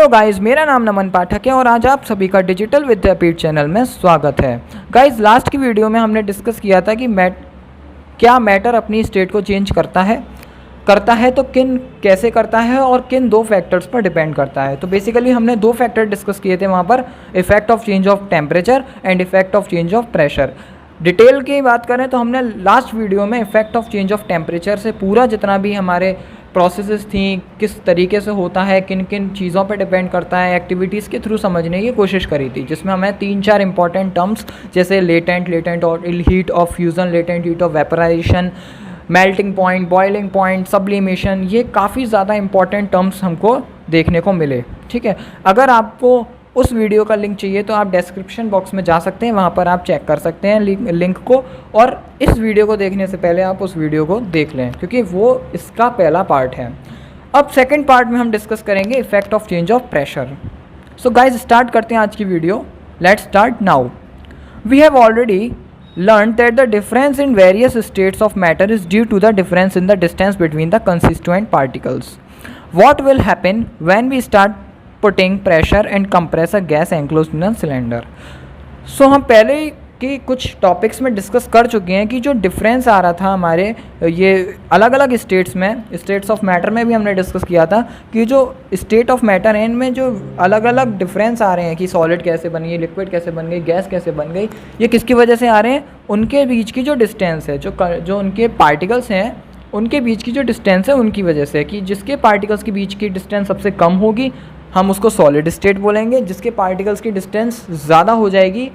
Hello guys, मेरा नाम नमन पाठक है और आज आप सभी का डिजिटल विद्यापीठ चैनल में स्वागत है। गाइस, लास्ट की वीडियो में हमने डिस्कस किया था कि क्या मैटर अपनी स्टेट को चेंज करता है तो कैसे करता है और किन दो फैक्टर्स पर डिपेंड करता है। तो बेसिकली हमने दो फैक्टर डिस्कस किए थे वहाँ पर, effect of change of temperature and effect of change of pressure. Detail की बात करें तो हमने लास्ट वीडियो में effect of change of temperature से पूरा जितना भी हमारे प्रोसेसेस थी, किस तरीके से होता है, किन किन चीज़ों पर डिपेंड करता है, एक्टिविटीज़ के थ्रू समझने की कोशिश करी थी, जिसमें हमें 3-4 इंपॉर्टेंट टर्म्स जैसे लेटेंट और heat of fusion, latent heat of vaporization, melting point, boiling point, sublimation, ये काफ़ी ज़्यादा इंपॉर्टेंट टर्म्स हमको देखने को मिले। ठीक है, अगर आपको उस वीडियो का लिंक चाहिए तो आप डिस्क्रिप्शन बॉक्स में जा सकते हैं, वहाँ पर आप चेक कर सकते हैं लिंक को, और इस वीडियो को देखने से पहले आप उस वीडियो को देख लें क्योंकि वो इसका पहला पार्ट है। अब सेकंड पार्ट में हम डिस्कस करेंगे effect of change of pressure. So guys, start करते हैं आज की video. Let's start now. We have already learned that the difference in various states of matter is due to the difference in the distance between the constituent particles. What will happen when we start putting pressure and compress a gas enclosed in a cylinder? So हम पहले के कुछ topics में discuss कर चुके हैं कि जो डिफरेंस आ रहा था हमारे ये अलग अलग स्टेट्स में, स्टेट्स ऑफ मैटर में भी हमने डिस्कस किया था कि जो स्टेट ऑफ मैटर है इनमें जो अलग अलग डिफरेंस आ रहे हैं कि सॉलिड कैसे बन गई, लिक्विड कैसे बन गई, गैस कैसे बन गई, ये किसकी वजह से आ रहे हैं? उनके बीच की जो डिस्टेंस है, जो उनके पार्टिकल्स हैं उनके बीच की जो डिस्टेंस है उनकी वजह से, कि जिसके पार्टिकल्स के बीच की डिस्टेंस सबसे कम होगी हम उसको सॉलिड स्टेट बोलेंगे, जिसके पार्टिकल्स की डिस्टेंस ज़्यादा हो जाएगी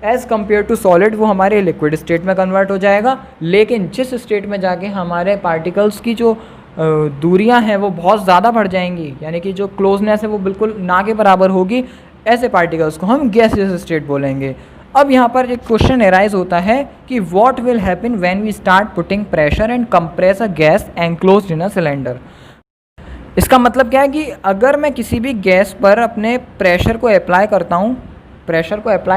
एज़ कम्पेयर टू सॉलिड वो हमारे लिक्विड स्टेट में कन्वर्ट हो जाएगा। लेकिन जिस स्टेट में जाके हमारे पार्टिकल्स की जो दूरियां हैं वो बहुत ज़्यादा बढ़ जाएंगी, यानी कि जो क्लोजनेस है वो बिल्कुल ना के बराबर होगी, ऐसे पार्टिकल्स को हम गैसियस स्टेट बोलेंगे। अब यहाँ पर एक क्वेश्चन एराइज होता है कि what will happen when we start putting pressure and compress a gas enclosed in a cylinder. इसका मतलब क्या है कि अगर मैं किसी भी गैस पर अपने प्रेशर को अप्लाई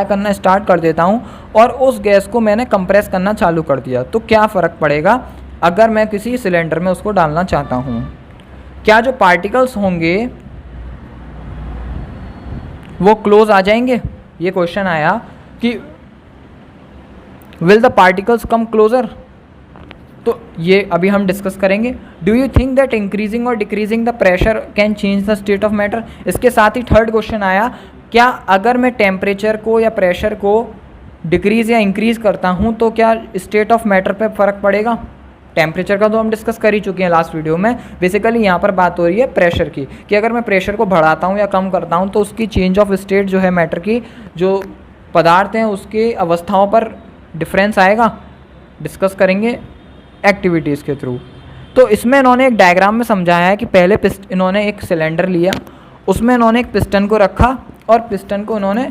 करना स्टार्ट कर देता हूँ और उस गैस को मैंने कंप्रेस करना चालू कर दिया, तो क्या फ़र्क पड़ेगा अगर मैं किसी सिलेंडर में उसको डालना चाहता हूँ? क्या जो पार्टिकल्स होंगे वो क्लोज आ जाएंगे? ये क्वेश्चन आया कि will the particles come closer, तो ये अभी हम डिस्कस करेंगे। Do you think that increasing or decreasing the pressure can change the state of matter? इसके साथ ही थर्ड क्वेश्चन आया, क्या अगर मैं टेम्परेचर को या प्रेशर को डिक्रीज़ या इंक्रीज़ करता हूँ तो क्या स्टेट ऑफ मैटर पे फ़र्क पड़ेगा? टेम्परेचर का तो हम डिस्कस कर ही चुके हैं लास्ट वीडियो में। बेसिकली यहाँ पर बात हो रही है प्रेशर की, कि अगर मैं प्रेशर को बढ़ाता हूँ या कम करता हूँ तो उसकी चेंज ऑफ स्टेट जो है मैटर की, जो पदार्थ हैं उसके अवस्थाओं पर डिफरेंस आएगा। डिस्कस करेंगे एक्टिविटीज़ के थ्रू। तो इसमें इन्होंने एक डायग्राम में समझाया है कि पहले इन्होंने एक सिलेंडर लिया, उसमें इन्होंने एक पिस्टन को रखा और पिस्टन को उन्होंने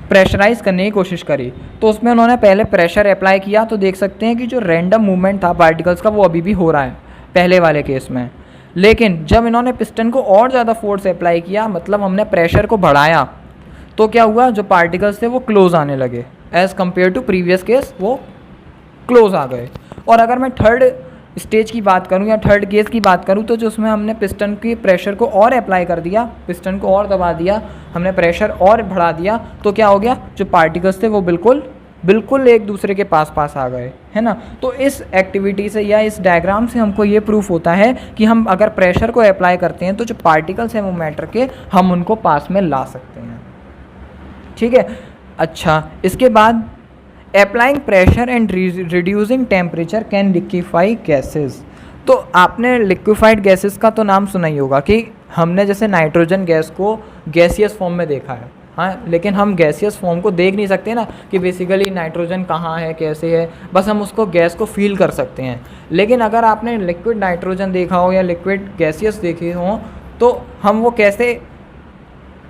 प्रेशराइज करने की कोशिश करी। तो उसमें उन्होंने पहले प्रेशर अप्लाई किया, तो देख सकते हैं कि जो रैंडम मूवमेंट था पार्टिकल्स का वो अभी भी हो रहा है पहले वाले केस में। लेकिन जब इन्होंने पिस्टन को और ज़्यादा फोर्स अप्लाई किया, मतलब हमने प्रेशर को बढ़ाया, तो क्या हुआ? जो पार्टिकल्स थे वो क्लोज आने लगे, as compare to previous case वो क्लोज आ गए। और अगर मैं थर्ड स्टेज की बात करूं या थर्ड केस की बात करूं, तो जो उसमें हमने पिस्टन के प्रेशर को और अप्लाई कर दिया, पिस्टन को और दबा दिया, हमने प्रेशर और बढ़ा दिया, तो क्या हो गया? जो पार्टिकल्स थे वो बिल्कुल एक दूसरे के पास आ गए, है ना। तो इस एक्टिविटी से या इस डायग्राम से हमको ये प्रूफ होता है कि हम अगर प्रेशर को अप्लाई करते हैं तो जो पार्टिकल्स हैं वो मैटर के, हम उनको पास में ला सकते हैं। ठीक है, अच्छा, इसके बाद applying pressure and reducing temperature can liquefy gases. तो आपने लिक्विफाइड गैसेस का तो नाम सुना ही होगा कि हमने जैसे नाइट्रोजन गैस को गैसियस फॉर्म में देखा है, हाँ, लेकिन हम गैसियस फॉर्म को देख नहीं सकते ना कि बेसिकली नाइट्रोजन कहाँ है, कैसे है, बस हम उसको गैस को फील कर सकते हैं। लेकिन अगर आपने लिक्विड नाइट्रोजन देखा हो या लिक्विड गैसियस देखे हो, तो हम वो कैसे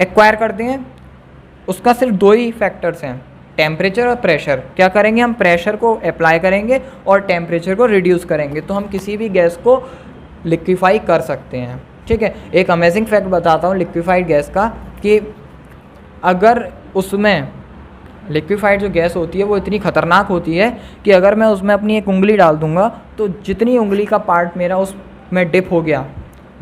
एक्वायर करते हैं? उसका सिर्फ दो ही फैक्टर्स हैं, टेम्परेचर और प्रेशर। क्या करेंगे? हम प्रेशर को अप्लाई करेंगे और टेम्परेचर को रिड्यूस करेंगे, तो हम किसी भी गैस को लिक्विफाई कर सकते हैं। ठीक है, एक अमेजिंग फैक्ट बताता हूँ लिक्विफाइड गैस का, कि अगर उसमें लिक्विफाइड जो गैस होती है वो इतनी ख़तरनाक होती है कि अगर मैं उसमें अपनी एक उंगली डाल दूँगा तो जितनी उंगली का पार्ट मेरा उसमें डिप हो गया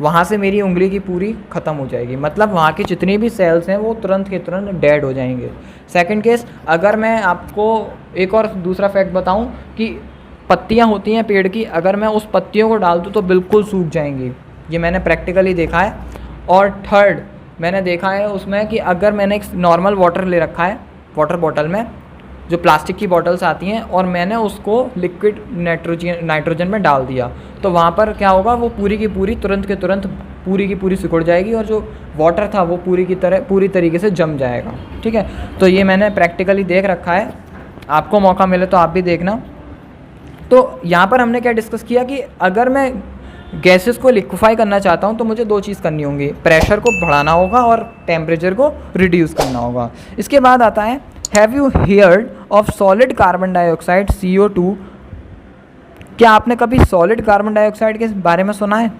वहाँ से मेरी उंगली की पूरी ख़त्म हो जाएगी, मतलब वहाँ की जितनी भी सेल्स हैं वो तुरंत के तुरंत डेड हो जाएंगे। सेकंड केस, अगर मैं आपको एक और दूसरा फैक्ट बताऊं कि पत्तियां होती हैं पेड़ की, अगर मैं उस पत्तियों को डाल दूं तो बिल्कुल सूख जाएंगी, ये मैंने प्रैक्टिकली देखा है। और थर्ड, मैंने देखा है उसमें कि अगर मैंने एक नॉर्मल वाटर ले रखा है, वाटर बॉटल में जो प्लास्टिक की बॉटल्स आती हैं, और मैंने उसको लिक्विड नाइट्रोजन में डाल दिया, तो वहाँ पर क्या होगा, वो पूरी की पूरी तुरंत के तुरंत पूरी की पूरी सिकुड़ जाएगी और जो वाटर था वो पूरी तरीके से जम जाएगा। ठीक है, तो ये मैंने प्रैक्टिकली देख रखा है, आपको मौका मिले तो आप भी देखना। तो यहाँ पर हमने क्या डिस्कस किया कि अगर मैं गैसेस को लिक्विफाई करना चाहता हूँ तो मुझे दो चीज़ करनी होंगी, प्रेशर को बढ़ाना होगा और टेम्परेचर को रिड्यूस करना होगा। इसके बाद आता है, have you heard of solid carbon dioxide CO2? क्या आपने कभी सॉलिड कार्बन डाइऑक्साइड के बारे में सुना है?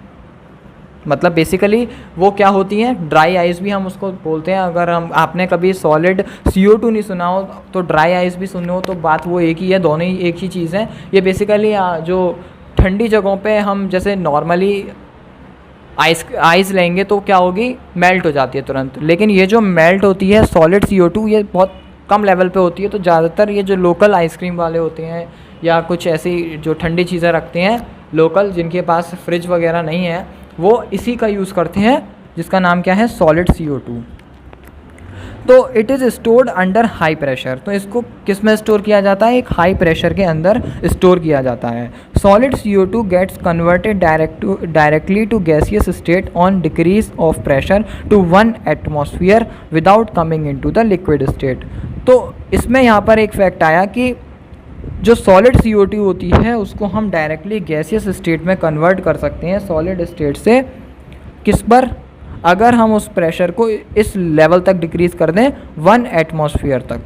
मतलब बेसिकली वो क्या होती हैं, ड्राई आइस भी हम उसको बोलते हैं। अगर आपने कभी सॉलिड CO2 नहीं सुना हो तो ड्राई आइस भी सुने हो तो बात वो एक ही है, दोनों ही एक ही चीज़ है। ये बेसिकली जो ठंडी जगहों पे हम जैसे नॉर्मली आइस लेंगे तो क्या होगी, मेल्ट हो जाती है तुरंत, लेकिन ये जो मेल्ट होती है सॉलिड CO2 ये बहुत कम लेवल पे होती है। तो ज़्यादातर ये जो लोकल आइसक्रीम वाले होते हैं या कुछ ऐसी जो ठंडी चीज़ें रखते हैं लोकल, जिनके पास फ्रिज वगैरह नहीं है, वो इसी का यूज़ करते हैं, जिसका नाम क्या है, सॉलिड CO2। तो it is stored under high pressure. तो इसको किस में स्टोर किया जाता है, एक हाई प्रेशर के अंदर स्टोर किया जाता है। Solid CO2 gets converted directly to gaseous state on decrease of pressure to 1 atmosphere without coming into the liquid state. तो इसमें यहाँ पर एक फैक्ट आया कि जो सॉलिड CO2 होती है उसको हम डायरेक्टली गैसियस स्टेट में कन्वर्ट कर सकते हैं सॉलिड स्टेट से, किस पर, अगर हम उस प्रेशर को इस लेवल तक डिक्रीज कर दें 1 एटमॉस्फेयर तक।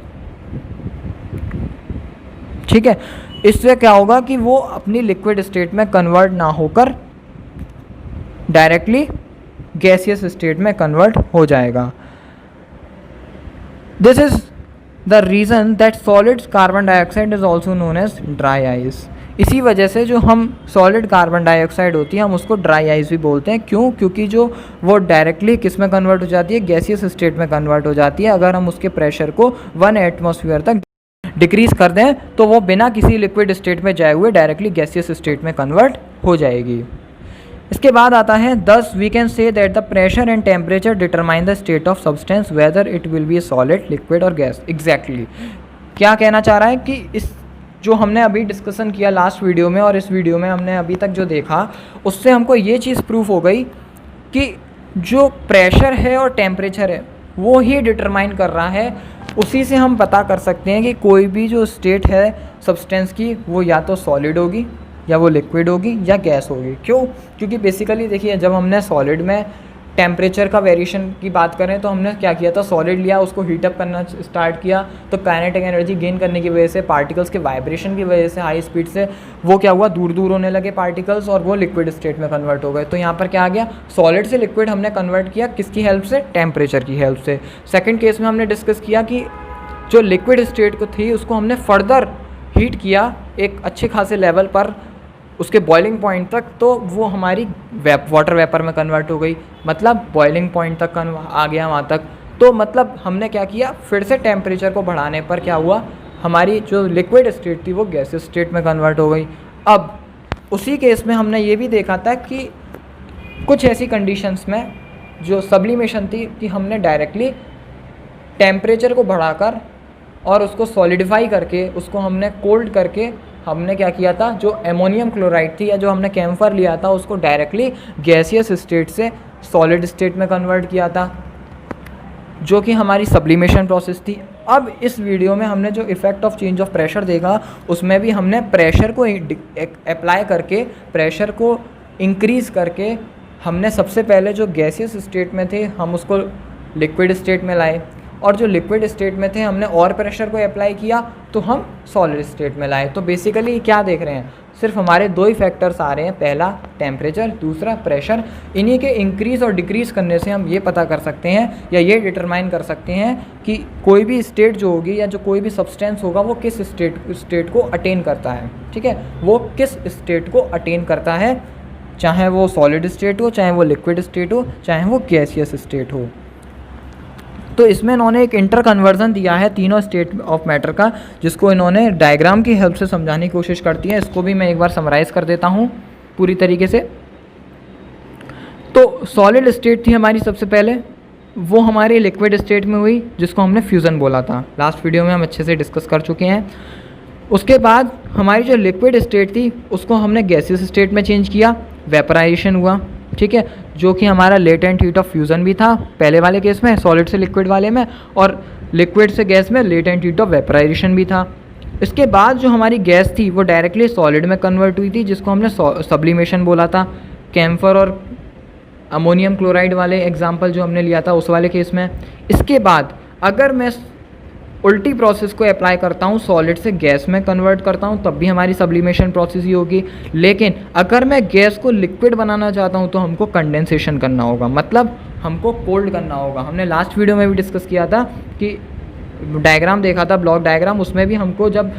ठीक है, इससे क्या होगा कि वो अपनी लिक्विड स्टेट में कन्वर्ट ना होकर डायरेक्टली गैसियस स्टेट में कन्वर्ट हो जाएगा। This is the reason that solid carbon dioxide is also known as dry ice. इसी वजह से जो हम सॉलिड कार्बन डाइऑक्साइड होती है हम उसको ड्राई आइस भी बोलते हैं। क्यों? क्योंकि जो वो डायरेक्टली किस में कन्वर्ट हो जाती है, गैसियस स्टेट में कन्वर्ट हो जाती है। अगर हम उसके प्रेशर को 1 एटमॉस्फेयर तक डिक्रीज कर दें तो वो बिना किसी लिक्विड स्टेट में जाए हुए डायरेक्टली गैसियस स्टेट में कन्वर्ट हो जाएगी। इसके बाद आता है, thus we can say that the pressure and temperature determine the state of substance whether it will be solid, liquid और गैस। एग्जैक्टली क्या कहना चाह रहा है कि इस जो हमने अभी डिस्कशन किया लास्ट वीडियो में और इस वीडियो में हमने अभी तक जो देखा, उससे हमको ये चीज़ प्रूफ हो गई कि जो प्रेशर है और टेम्परेचर है वो ही डिटरमाइन कर रहा है। उसी से हम पता कर सकते हैं कि कोई भी जो स्टेट है सब्सटेंस की वो या तो सॉलिड होगी या वो लिक्विड होगी या गैस होगी। क्यों? क्योंकि बेसिकली देखिए, जब हमने सॉलिड में टेम्परेचर का वेरिएशन की बात करें तो हमने क्या किया था, सॉलिड लिया, उसको हीटअप करना स्टार्ट किया, तो काइनेटिक एनर्जी गेन करने की वजह से, पार्टिकल्स के वाइब्रेशन की वजह से हाई स्पीड से वो क्या हुआ, दूर दूर होने लगे पार्टिकल्स और वो लिक्विड स्टेट में कन्वर्ट हो गए। तो यहाँ पर क्या आ गया, सॉलिड से लिक्विड हमने कन्वर्ट किया, किसकी हेल्प से, टेम्परेचर की हेल्प से। सेकेंड केस में हमने डिस्कस किया कि जो लिक्विड स्टेट को थी उसको हमने फर्दर हीट किया एक अच्छे खासे लेवल पर, उसके बॉइलिंग पॉइंट तक, तो वो हमारी वाटर वेपर में कन्वर्ट हो गई, मतलब बॉइलिंग पॉइंट तक आ गया वहाँ तक। तो मतलब हमने क्या किया, फिर से टेम्परेचर को बढ़ाने पर क्या हुआ, हमारी जो लिक्विड स्टेट थी वो गैसियस स्टेट में कन्वर्ट हो गई। अब उसी केस में हमने ये भी देखा था कि कुछ ऐसी कंडीशंस में जो सब्लिमेशन थी कि हमने डायरेक्टली टेम्परेचर को बढ़ाकर और उसको सॉलिडिफाई करके, उसको हमने कोल्ड करके हमने क्या किया था, जो एमोनियम क्लोराइड थी या जो हमने कैम्फर लिया था उसको डायरेक्टली गैसियस स्टेट से सॉलिड स्टेट में कन्वर्ट किया था, जो कि हमारी सब्लिमेशन प्रोसेस थी। अब इस वीडियो में हमने जो effect of change of pressure देखा, उसमें भी हमने प्रेशर को अप्लाई करके, प्रेशर को इंक्रीज़ करके, हमने सबसे पहले जो गैसियस स्टेट में थे हम उसको लिक्विड स्टेट में लाए, और जो लिक्विड स्टेट में थे हमने और प्रेशर को अप्लाई किया तो हम सॉलिड स्टेट में लाए। तो बेसिकली क्या देख रहे हैं, सिर्फ हमारे दो ही फैक्टर्स आ रहे हैं, पहला टेम्परेचर, दूसरा प्रेशर। इन्हीं के इंक्रीज़ और डिक्रीज़ करने से हम ये पता कर सकते हैं या ये डिटरमाइन कर सकते हैं कि कोई भी स्टेट जो होगी या जो कोई भी सब्सटेंस होगा वो किस स्टेट को अटेन करता है। ठीक है, वो किस स्टेट को अटेन करता है, चाहे वो सॉलिड स्टेट हो, चाहे वो लिक्विड स्टेट हो, चाहे वो गैसियस स्टेट हो। तो इसमें इन्होंने एक इंटर कन्वर्जन दिया है तीनों स्टेट ऑफ मैटर का, जिसको इन्होंने डायग्राम की हेल्प से समझाने की कोशिश करती है। इसको भी मैं एक बार समराइज़ कर देता हूँ पूरी तरीके से। तो सॉलिड स्टेट थी हमारी सबसे पहले, वो हमारी लिक्विड स्टेट में हुई जिसको हमने फ्यूज़न बोला था। लास्ट वीडियो में हम अच्छे से डिस्कस कर चुके हैं। उसके बाद हमारी जो लिक्विड स्टेट थी उसको हमने गैसियस स्टेट में चेंज किया, वेपराइजेशन हुआ, ठीक है, जो कि हमारा लेटेंट हीट ऑफ फ्यूज़न भी था पहले वाले केस में, सॉलिड से लिक्विड वाले में, और लिक्विड से गैस में लेटेंट हीट ऑफ वेपराइजेशन भी था। इसके बाद जो हमारी गैस थी वो डायरेक्टली सॉलिड में कन्वर्ट हुई थी, जिसको हमने सब्लिमेशन बोला था। कैम्फर और अमोनियम क्लोराइड वाले एग्जाम्पल जो हमने लिया था उस वाले केस में। इसके बाद अगर मैं उल्टी प्रोसेस को अप्लाई करता हूँ, सॉलिड से गैस में कन्वर्ट करता हूँ, तब भी हमारी सब्लिमेशन प्रोसेस ही होगी। लेकिन अगर मैं गैस को लिक्विड बनाना चाहता हूँ तो हमको कंडेंसेशन करना होगा, मतलब हमको कोल्ड करना होगा। हमने लास्ट वीडियो में भी डिस्कस किया था कि डायग्राम देखा था, ब्लॉक डायग्राम, उसमें भी हमको जब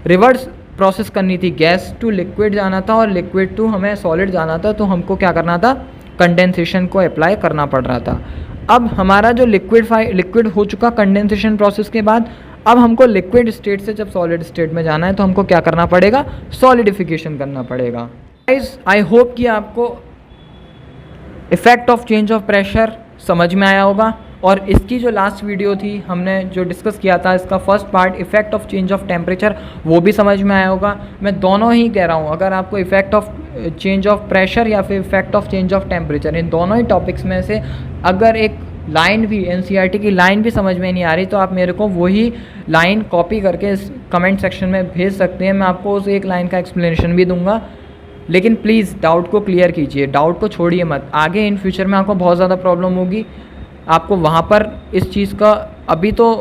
रिवर्स प्रोसेस करनी थी, गैस टू लिक्विड जाना था और लिक्विड टू हमें सॉलिड जाना था, तो हमको क्या करना था, कंडेंसेशन को अप्लाई करना पड़ रहा था। अब हमारा जो लिक्विड हो चुका कंडेंसेशन प्रोसेस के बाद, अब हमको लिक्विड स्टेट से जब सॉलिड स्टेट में जाना है तो हमको क्या करना पड़ेगा, सॉलिडिफिकेशन करना पड़ेगा। गाइस, आई होप कि आपको effect of change of pressure समझ में आया होगा। और इसकी जो लास्ट वीडियो थी हमने जो डिस्कस किया था, इसका first part effect of change of temperature, वो भी समझ में आया होगा। मैं दोनों ही कह रहा हूँ, अगर आपको effect of change of pressure या फिर effect of change of temperature, इन दोनों ही टॉपिक्स में से अगर एक लाइन भी एनसीईआरटी की लाइन भी समझ में नहीं आ रही, तो आप मेरे को वही लाइन कॉपी करके इस कमेंट सेक्शन में भेज सकते हैं। मैं आपको उस एक लाइन का एक्सप्लेनेशन भी दूंगा। लेकिन प्लीज़ डाउट को क्लियर कीजिए, डाउट को छोड़िए मत। आगे इन फ्यूचर में आपको बहुत ज़्यादा प्रॉब्लम होगी, आपको वहाँ पर इस चीज़ का अभी तो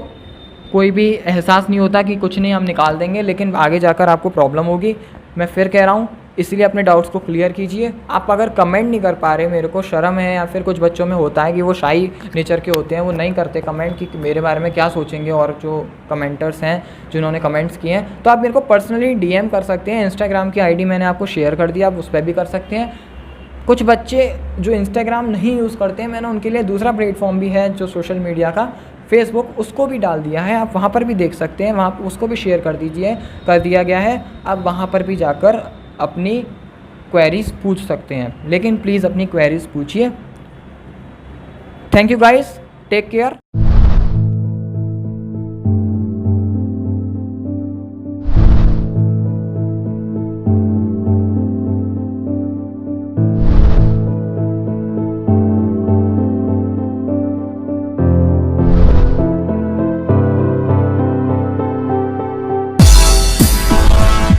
कोई भी एहसास नहीं होता कि कुछ नहीं हम निकाल देंगे, लेकिन आगे जाकर आपको प्रॉब्लम होगी। मैं फिर कह रहा हूँ, इसलिए अपने डाउट्स को क्लियर कीजिए। आप अगर कमेंट नहीं कर पा रहे, मेरे को शर्म है, या फिर कुछ बच्चों में होता है कि वो शाई नेचर के होते हैं, वो नहीं करते कमेंट कि मेरे बारे में क्या सोचेंगे, और जो कमेंटर्स हैं जिन्होंने कमेंट्स किए हैं, तो आप मेरे को पर्सनली डीएम कर सकते हैं। इंस्टाग्राम की आईडी मैंने आपको शेयर कर दिया, आप उस पर भी कर सकते हैं। कुछ बच्चे जो इंस्टाग्राम नहीं यूज़ करते हैं, मैंने उनके लिए दूसरा प्लेटफॉर्म भी है जो सोशल मीडिया का, फेसबुक, उसको भी डाल दिया है, आप वहाँ पर भी देख सकते हैं। वहाँ उसको भी शेयर कर दिया गया है। आप वहाँ पर भी जाकर अपनी क्वेरीज पूछ सकते हैं, लेकिन प्लीज़ अपनी क्वेरीज पूछिए। Thank you guys, take care.